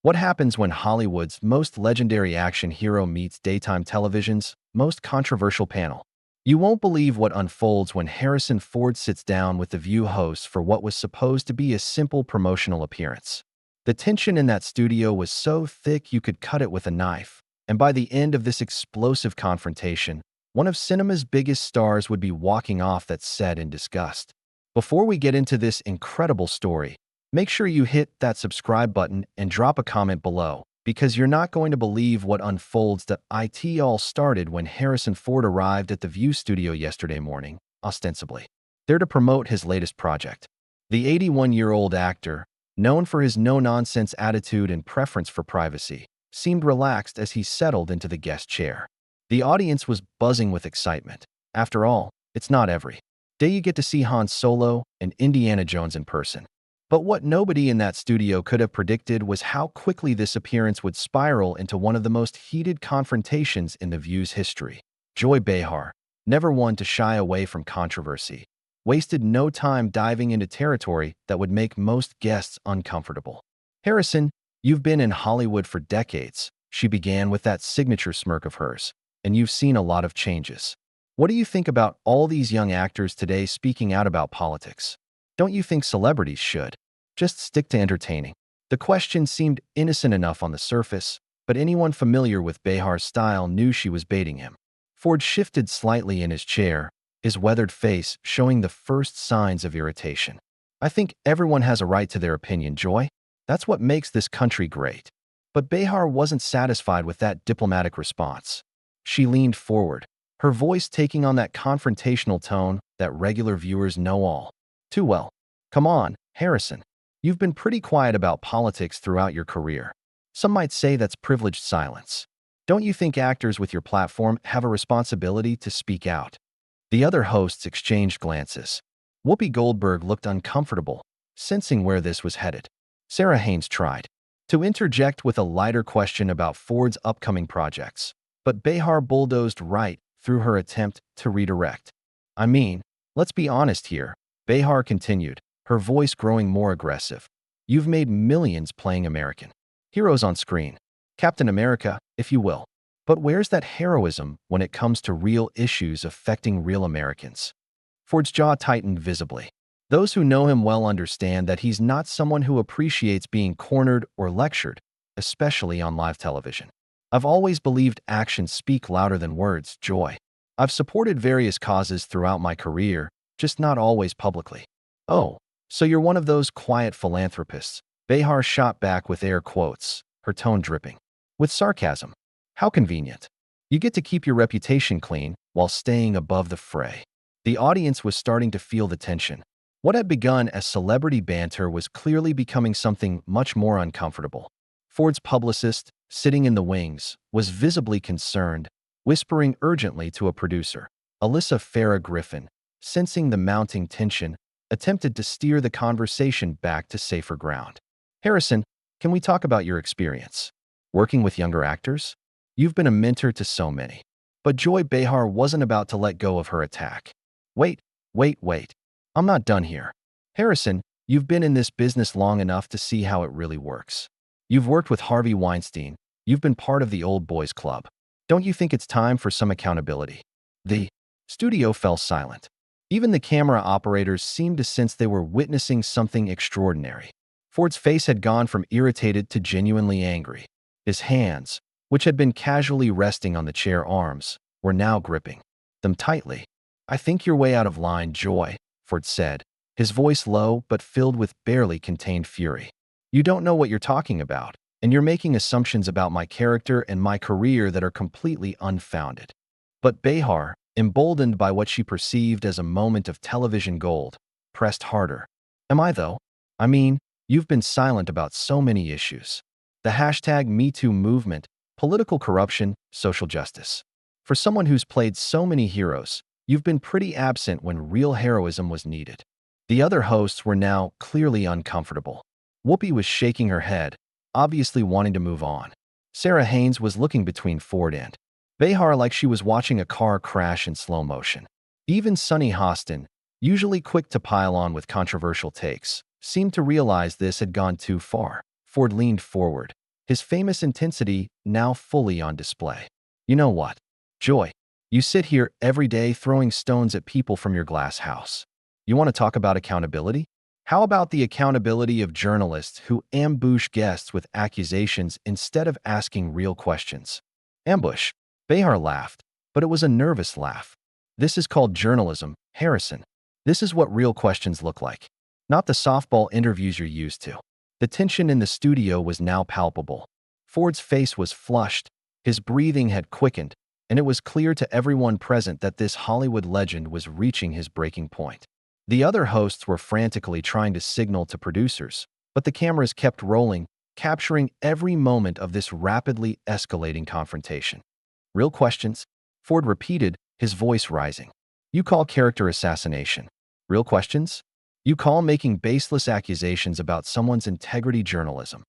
What happens when Hollywood's most legendary action hero meets daytime television's most controversial panel? You won't believe what unfolds when Harrison Ford sits down with the View hosts for what was supposed to be a simple promotional appearance. The tension in that studio was so thick you could cut it with a knife, and by the end of this explosive confrontation, one of cinema's biggest stars would be walking off that set in disgust. Before we get into this incredible story, make sure you hit that subscribe button and drop a comment below, because you're not going to believe what unfolds. It all started when Harrison Ford arrived at the View studio yesterday morning, ostensibly there to promote his latest project. The 81-year-old actor, known for his no-nonsense attitude and preference for privacy, seemed relaxed as he settled into the guest chair. The audience was buzzing with excitement. After all, it's not every day you get to see Han Solo and Indiana Jones in person. But what nobody in that studio could have predicted was how quickly this appearance would spiral into one of the most heated confrontations in The View's history. Joy Behar, never one to shy away from controversy, wasted no time diving into territory that would make most guests uncomfortable. "Harrison, you've been in Hollywood for decades," she began with that signature smirk of hers, "and you've seen a lot of changes. What do you think about all these young actors today speaking out about politics? Don't you think celebrities should just stick to entertaining?" The question seemed innocent enough on the surface, but anyone familiar with Behar's style knew she was baiting him. Ford shifted slightly in his chair, his weathered face showing the first signs of irritation. "I think everyone has a right to their opinion, Joy. That's what makes this country great." But Behar wasn't satisfied with that diplomatic response. She leaned forward, her voice taking on that confrontational tone that regular viewers know all too well. "Come on, Harrison. You've been pretty quiet about politics throughout your career. Some might say that's privileged silence. Don't you think actors with your platform have a responsibility to speak out?" The other hosts exchanged glances. Whoopi Goldberg looked uncomfortable, sensing where this was headed. Sarah Haynes tried to interject with a lighter question about Ford's upcoming projects, but Behar bulldozed right through her attempt to redirect. "I mean, let's be honest here," Behar continued, her voice growing more aggressive. "You've made millions playing American heroes on screen. Captain America, if you will. But where's that heroism when it comes to real issues affecting real Americans?" Ford's jaw tightened visibly. Those who know him well understand that he's not someone who appreciates being cornered or lectured, especially on live television. "I've always believed actions speak louder than words, Joy. I've supported various causes throughout my career, just not always publicly." "Oh, so you're one of those quiet philanthropists," Behar shot back with air quotes, her tone dripping with sarcasm. "How convenient. You get to keep your reputation clean while staying above the fray." The audience was starting to feel the tension. What had begun as celebrity banter was clearly becoming something much more uncomfortable. Ford's publicist, sitting in the wings, was visibly concerned, whispering urgently to a producer. Alyssa Farah Griffin, sensing the mounting tension, attempted to steer the conversation back to safer ground. "Harrison, can we talk about your experience working with younger actors? You've been a mentor to so many." But Joy Behar wasn't about to let go of her attack. Wait. I'm not done here. "Harrison, you've been in this business long enough to see how it really works. You've worked with Harvey Weinstein. You've been part of the old boys club. Don't you think it's time for some accountability?" The studio fell silent. Even the camera operators seemed to sense they were witnessing something extraordinary. Ford's face had gone from irritated to genuinely angry. His hands, which had been casually resting on the chair arms, were now gripping them tightly. "I think you're way out of line, Joy," Ford said, his voice low but filled with barely contained fury. "You don't know what you're talking about, and you're making assumptions about my character and my career that are completely unfounded." But Behar, emboldened by what she perceived as a moment of television gold, pressed harder. "Am I, though? I mean, you've been silent about so many issues. The hashtag #MeToo movement, political corruption, social justice. For someone who's played so many heroes, you've been pretty absent when real heroism was needed." The other hosts were now clearly uncomfortable. Whoopi was shaking her head, obviously wanting to move on. Sarah Haynes was looking between Ford and Behar like she was watching a car crash in slow motion. Even Sunny Hostin, usually quick to pile on with controversial takes, seemed to realize this had gone too far. Ford leaned forward, his famous intensity now fully on display. You know what? Joy. You sit here every day throwing stones at people from your glass house. You want to talk about accountability? How about the accountability of journalists who ambush guests with accusations instead of asking real questions? Ambush. Behar laughed, but it was a nervous laugh. This is called journalism, Harrison. This is what real questions look like, not the softball interviews you're used to. The tension in the studio was now palpable. Ford's face was flushed, his breathing had quickened, and it was clear to everyone present that this Hollywood legend was reaching his breaking point. The other hosts were frantically trying to signal to producers, but the cameras kept rolling, capturing every moment of this rapidly escalating confrontation. Real questions? Ford repeated, his voice rising. You call character assassination. Real questions? You call making baseless accusations about someone's integrity journalism.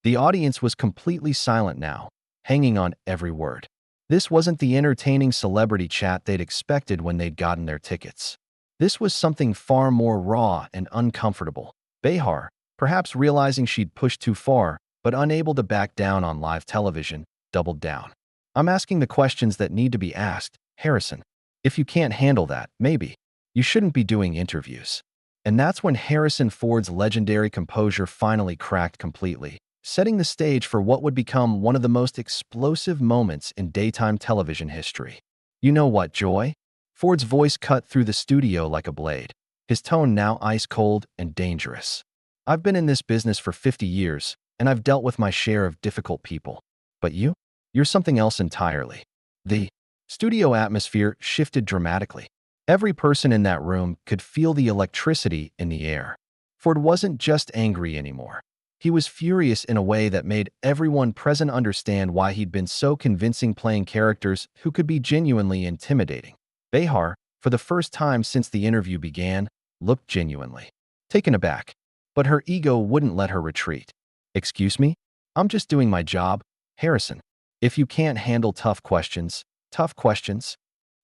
The audience was completely silent now, hanging on every word. This wasn't the entertaining celebrity chat they'd expected when they'd gotten their tickets. This was something far more raw and uncomfortable. Behar, perhaps realizing she'd pushed too far, but unable to back down on live television, doubled down. I'm asking the questions that need to be asked, Harrison. If you can't handle that, maybe you shouldn't be doing interviews. And that's when Harrison Ford's legendary composure finally cracked completely, setting the stage for what would become one of the most explosive moments in daytime television history. You know what, Joy? Ford's voice cut through the studio like a blade, his tone now ice-cold and dangerous. I've been in this business for 50 years, and I've dealt with my share of difficult people. But you're something else entirely. The studio atmosphere shifted dramatically. Every person in that room could feel the electricity in the air. Ford wasn't just angry anymore. He was furious in a way that made everyone present understand why he'd been so convincing playing characters who could be genuinely intimidating. Behar, for the first time since the interview began, looked genuinely taken aback. But her ego wouldn't let her retreat. Excuse me? I'm just doing my job, Harrison. If you can't handle tough questions,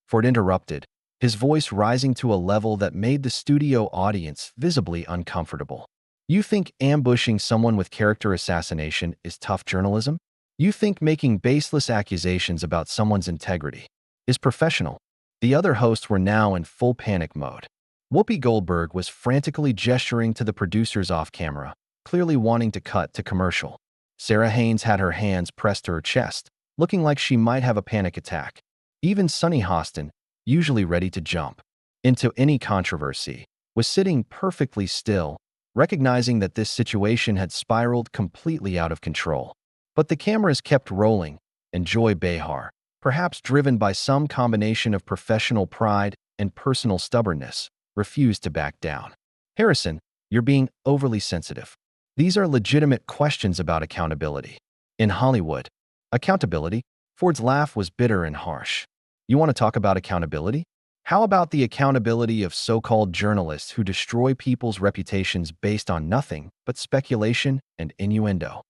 Ford interrupted, his voice rising to a level that made the studio audience visibly uncomfortable. You think ambushing someone with character assassination is tough journalism? You think making baseless accusations about someone's integrity is professional? The other hosts were now in full panic mode. Whoopi Goldberg was frantically gesturing to the producers off camera, clearly wanting to cut to commercial. Sarah Haynes had her hands pressed to her chest, looking like she might have a panic attack. Even Sunny Hostin, usually ready to jump into any controversy, was sitting perfectly still, recognizing that this situation had spiraled completely out of control. But the cameras kept rolling, and Joy Behar, perhaps driven by some combination of professional pride and personal stubbornness, refused to back down. Harrison, you're being overly sensitive. These are legitimate questions about accountability. In Hollywood, accountability? Ford's laugh was bitter and harsh. You want to talk about accountability? How about the accountability of so-called journalists who destroy people's reputations based on nothing but speculation and innuendo?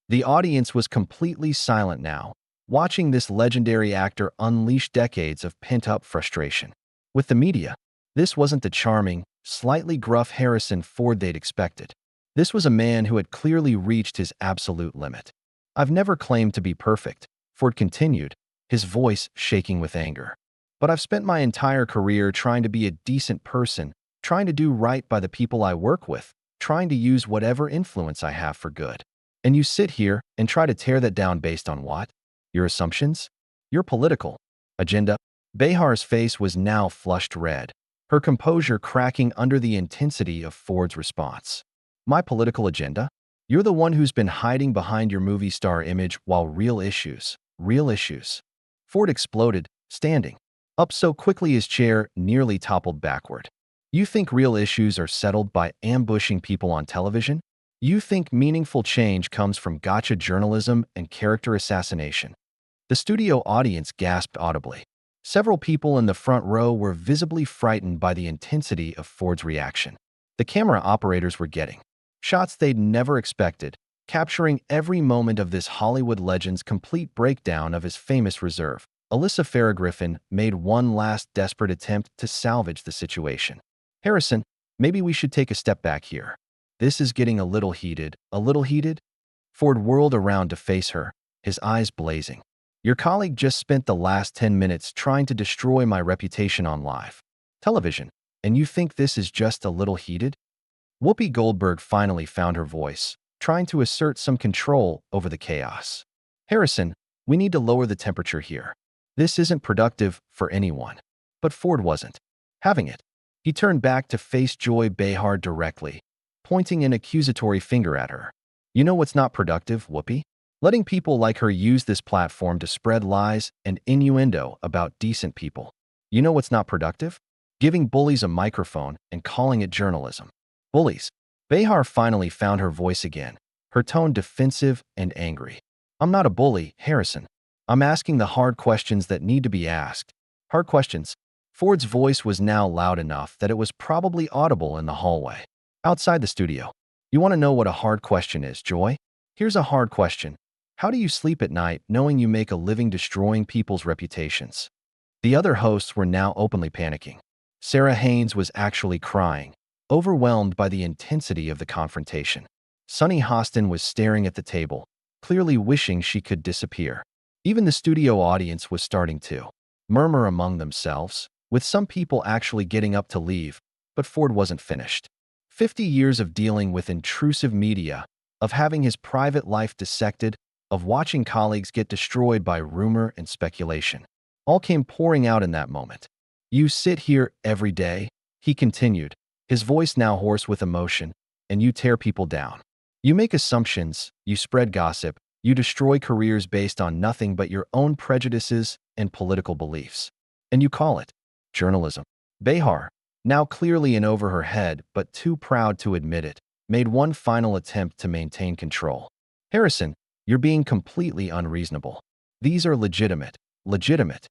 The audience was completely silent now, watching this legendary actor unleash decades of pent-up frustration. With the media, this wasn't the charming, slightly gruff Harrison Ford they'd expected. This was a man who had clearly reached his absolute limit. I've never claimed to be perfect, Ford continued, his voice shaking with anger. But I've spent my entire career trying to be a decent person, trying to do right by the people I work with, trying to use whatever influence I have for good. And you sit here and try to tear that down based on what? Your assumptions? Your political agenda? Behar's face was now flushed red, her composure cracking under the intensity of Ford's response. My political agenda? You're the one who's been hiding behind your movie star image while real issues. Ford exploded, standing up so quickly his chair nearly toppled backward. You think real issues are settled by ambushing people on television? You think meaningful change comes from gotcha journalism and character assassination? The studio audience gasped audibly. Several people in the front row were visibly frightened by the intensity of Ford's reaction. The camera operators were getting shots they'd never expected, capturing every moment of this Hollywood legend's complete breakdown of his famous reserve. Alyssa Farah Griffin made one last desperate attempt to salvage the situation. Harrison, maybe we should take a step back here. This is getting a little heated. Ford whirled around to face her, his eyes blazing. Your colleague just spent the last 10 minutes trying to destroy my reputation on live television, and you think this is just a little heated? Whoopi Goldberg finally found her voice, trying to assert some control over the chaos. Harrison, we need to lower the temperature here. This isn't productive for anyone. But Ford wasn't having it. He turned back to face Joy Behar directly, pointing an accusatory finger at her. You know what's not productive, Whoopi? Letting people like her use this platform to spread lies and innuendo about decent people. You know what's not productive? Giving bullies a microphone and calling it journalism. Bullies. Behar finally found her voice again, her tone defensive and angry. I'm not a bully, Harrison. I'm asking the hard questions that need to be asked. Hard questions. Ford's voice was now loud enough that it was probably audible in the hallway. Outside the studio. You want to know what a hard question is, Joy? Here's a hard question. How do you sleep at night knowing you make a living destroying people's reputations? The other hosts were now openly panicking. Sarah Haynes was actually crying, overwhelmed by the intensity of the confrontation. Sunny Hostin was staring at the table, clearly wishing she could disappear. Even the studio audience was starting to murmur among themselves, with some people actually getting up to leave, but Ford wasn't finished. 50 years of dealing with intrusive media, of having his private life dissected, of watching colleagues get destroyed by rumor and speculation, all came pouring out in that moment. You sit here every day, he continued, his voice now hoarse with emotion, and you tear people down. You make assumptions, you spread gossip, you destroy careers based on nothing but your own prejudices and political beliefs. And you call it journalism. Behar, now clearly in over her head but too proud to admit it, made one final attempt to maintain control. Harrison, you're being completely unreasonable. These are legitimate. Legitimate.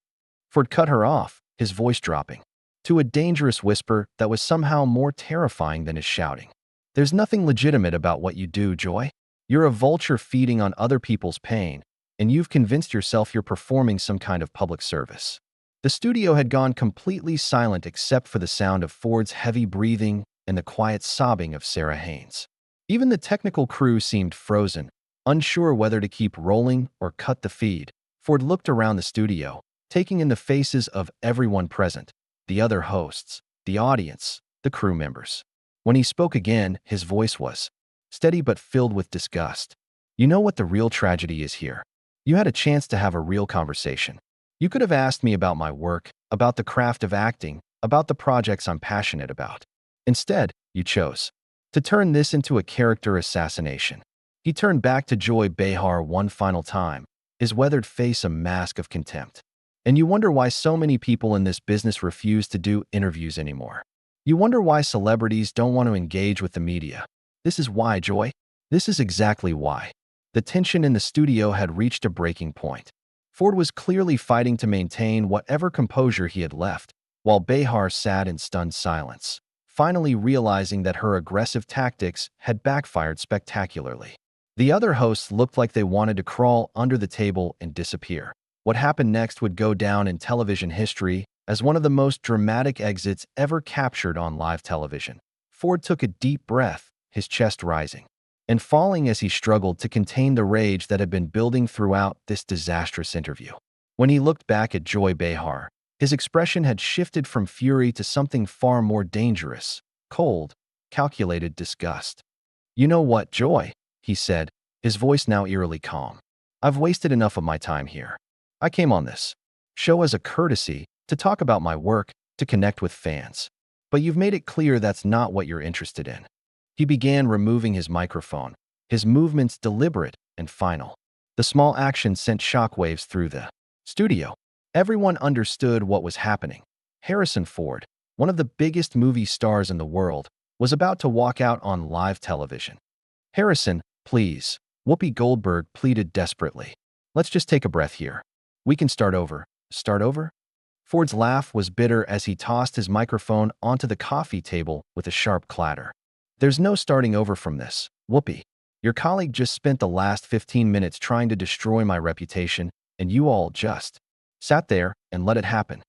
Ford cut her off, his voice dropping to a dangerous whisper that was somehow more terrifying than his shouting. There's nothing legitimate about what you do, Joy. You're a vulture feeding on other people's pain, and you've convinced yourself you're performing some kind of public service. The studio had gone completely silent except for the sound of Ford's heavy breathing and the quiet sobbing of Sarah Haynes. Even the technical crew seemed frozen, unsure whether to keep rolling or cut the feed. Ford looked around the studio, taking in the faces of everyone present, the other hosts, the audience, the crew members. When he spoke again, his voice was steady but filled with disgust. You know what the real tragedy is here? You had a chance to have a real conversation. You could have asked me about my work, about the craft of acting, about the projects I'm passionate about. Instead, you chose to turn this into a character assassination. He turned back to Joy Behar one final time, his weathered face a mask of contempt. And you wonder why so many people in this business refuse to do interviews anymore. You wonder why celebrities don't want to engage with the media. This is why, Joy. This is exactly why. The tension in the studio had reached a breaking point. Ford was clearly fighting to maintain whatever composure he had left, while Behar sat in stunned silence, finally realizing that her aggressive tactics had backfired spectacularly. The other hosts looked like they wanted to crawl under the table and disappear. What happened next would go down in television history as one of the most dramatic exits ever captured on live television. Ford took a deep breath, his chest rising and falling as he struggled to contain the rage that had been building throughout this disastrous interview. When he looked back at Joy Behar, his expression had shifted from fury to something far more dangerous, cold, calculated disgust. You know what, Joy? He said, his voice now eerily calm. I've wasted enough of my time here. I came on this show as a courtesy, to talk about my work, to connect with fans. But you've made it clear that's not what you're interested in. He began removing his microphone, his movements deliberate and final. The small action sent shockwaves through the studio. Everyone understood what was happening. Harrison Ford, one of the biggest movie stars in the world, was about to walk out on live television. Harrison, please, Whoopi Goldberg pleaded desperately. Let's just take a breath here. We can start over. Start over? Ford's laugh was bitter as he tossed his microphone onto the coffee table with a sharp clatter. There's no starting over from this, Whoopi. Your colleague just spent the last 15 minutes trying to destroy my reputation, and you all just sat there and let it happen.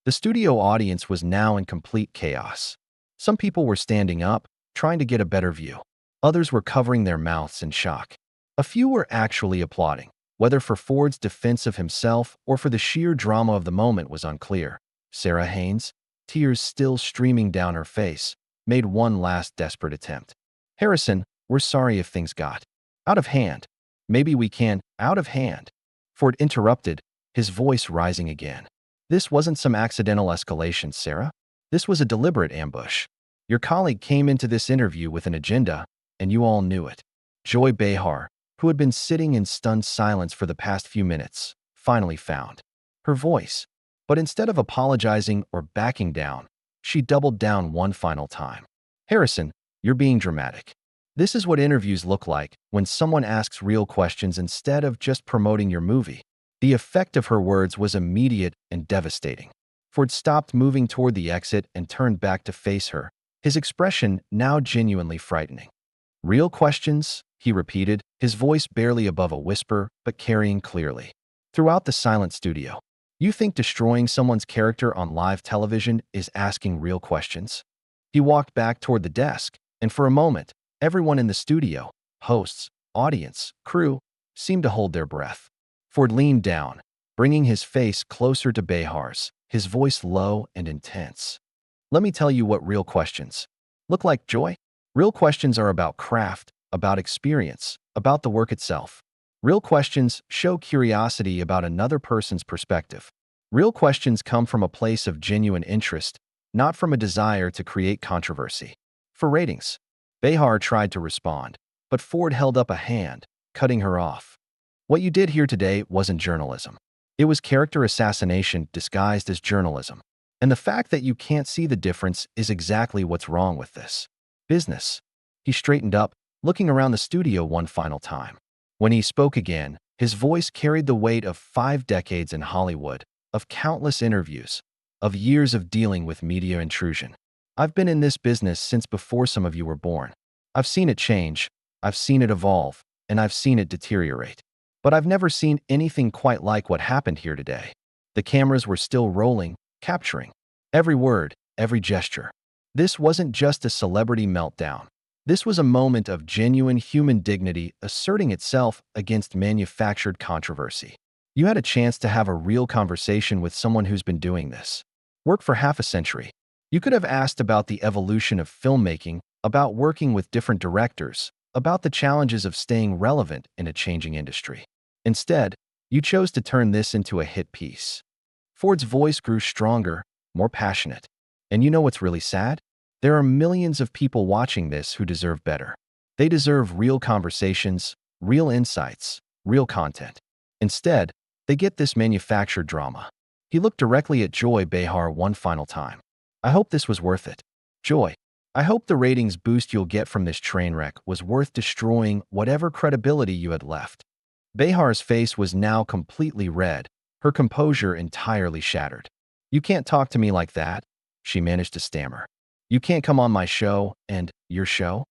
The studio audience was now in complete chaos. Some people were standing up, trying to get a better view. Others were covering their mouths in shock. A few were actually applauding. Whether for Ford's defense of himself or for the sheer drama of the moment was unclear. Sarah Haynes, tears still streaming down her face, made one last desperate attempt. Harrison, we're sorry if things got out of hand. Maybe we can, out of hand. Ford interrupted, his voice rising again. This wasn't some accidental escalation, Sarah. This was a deliberate ambush. Your colleague came into this interview with an agenda, and you all knew it. Joy Behar, who had been sitting in stunned silence for the past few minutes, finally found her voice. But instead of apologizing or backing down, she doubled down one final time. Harrison, you're being dramatic. This is what interviews look like when someone asks real questions instead of just promoting your movie. The effect of her words was immediate and devastating. Ford stopped moving toward the exit and turned back to face her, his expression now genuinely frightening. Real questions? He repeated, his voice barely above a whisper, but carrying clearly throughout the silent studio. You think destroying someone's character on live television is asking real questions? He walked back toward the desk, and for a moment, everyone in the studio, hosts, audience, crew, seemed to hold their breath. Ford leaned down, bringing his face closer to Behar's, his voice low and intense. Let me tell you what real questions look like, Joy. Real questions are about craft, about experience, about the work itself. Real questions show curiosity about another person's perspective. Real questions come from a place of genuine interest, not from a desire to create controversy. For ratings, Behar tried to respond, but Ford held up a hand, cutting her off. What you did here today wasn't journalism. It was character assassination disguised as journalism. And the fact that you can't see the difference is exactly what's wrong with this business. He straightened up, looking around the studio one final time. When he spoke again, his voice carried the weight of 5 decades in Hollywood, of countless interviews, of years of dealing with media intrusion. I've been in this business since before some of you were born. I've seen it change, I've seen it evolve, and I've seen it deteriorate. But I've never seen anything quite like what happened here today. The cameras were still rolling, capturing every word, every gesture. This wasn't just a celebrity meltdown. This was a moment of genuine human dignity asserting itself against manufactured controversy. You had a chance to have a real conversation with someone who's been doing this work for half a century. You could have asked about the evolution of filmmaking, about working with different directors, about the challenges of staying relevant in a changing industry. Instead, you chose to turn this into a hit piece. Ford's voice grew stronger, more passionate. And you know what's really sad? There are millions of people watching this who deserve better. They deserve real conversations, real insights, real content. Instead, they get this manufactured drama. He looked directly at Joy Behar one final time. I hope this was worth it. Joy, I hope the ratings boost you'll get from this train wreck was worth destroying whatever credibility you had left. Behar's face was now completely red, her composure entirely shattered. You can't talk to me like that, she managed to stammer. You can't come on my show and your show?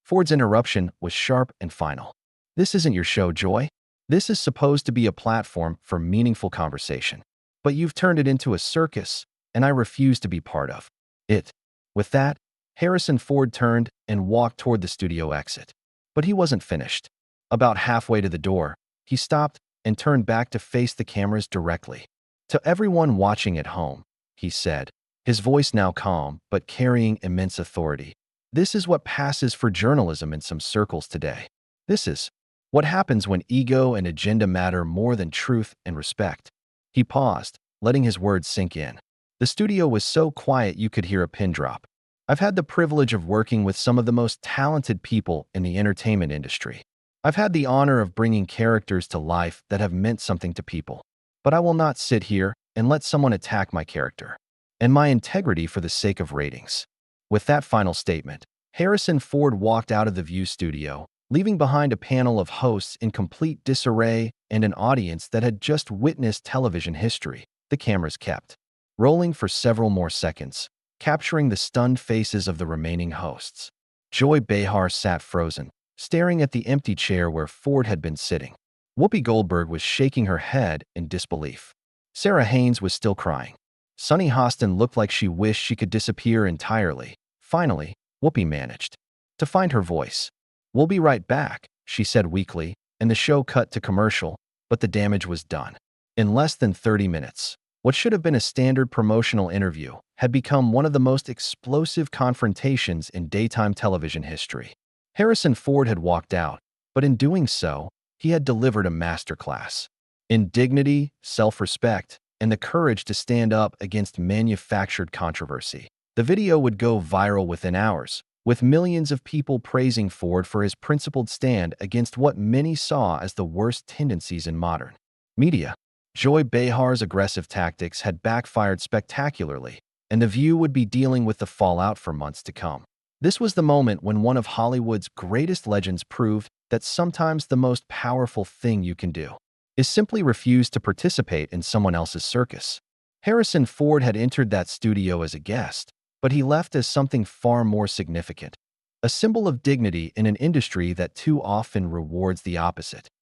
Ford's interruption was sharp and final. This isn't your show, Joy. This is supposed to be a platform for meaningful conversation. But you've turned it into a circus, and I refuse to be part of it. With that, Harrison Ford turned and walked toward the studio exit. But he wasn't finished. About halfway to the door, he stopped and turned back to face the cameras directly. To everyone watching at home, he said, his voice now calm but carrying immense authority. This is what passes for journalism in some circles today. This is what happens when ego and agenda matter more than truth and respect. He paused, letting his words sink in. The studio was so quiet you could hear a pin drop. I've had the privilege of working with some of the most talented people in the entertainment industry. I've had the honor of bringing characters to life that have meant something to people. But I will not sit here and let someone attack my character and my integrity for the sake of ratings. With that final statement, Harrison Ford walked out of the View studio, leaving behind a panel of hosts in complete disarray and an audience that had just witnessed television history. The cameras kept rolling for several more seconds, capturing the stunned faces of the remaining hosts. Joy Behar sat frozen, staring at the empty chair where Ford had been sitting. Whoopi Goldberg was shaking her head in disbelief. Sarah Haynes was still crying. Sunny Hostin looked like she wished she could disappear entirely. Finally, Whoopi managed to find her voice. "We'll be right back," she said weakly, and the show cut to commercial, but the damage was done. In less than 30 minutes, what should have been a standard promotional interview had become one of the most explosive confrontations in daytime television history. Harrison Ford had walked out, but in doing so, he had delivered a masterclass in dignity, self-respect, and the courage to stand up against manufactured controversy. The video would go viral within hours, with millions of people praising Ford for his principled stand against what many saw as the worst tendencies in modern media. Behar's aggressive tactics had backfired spectacularly, and The View would be dealing with the fallout for months to come. This was the moment when one of Hollywood's greatest legends proved that sometimes the most powerful thing you can do is simply refuse to participate in someone else's circus. Harrison Ford had entered that studio as a guest, but he left as something far more significant, a symbol of dignity in an industry that too often rewards the opposite.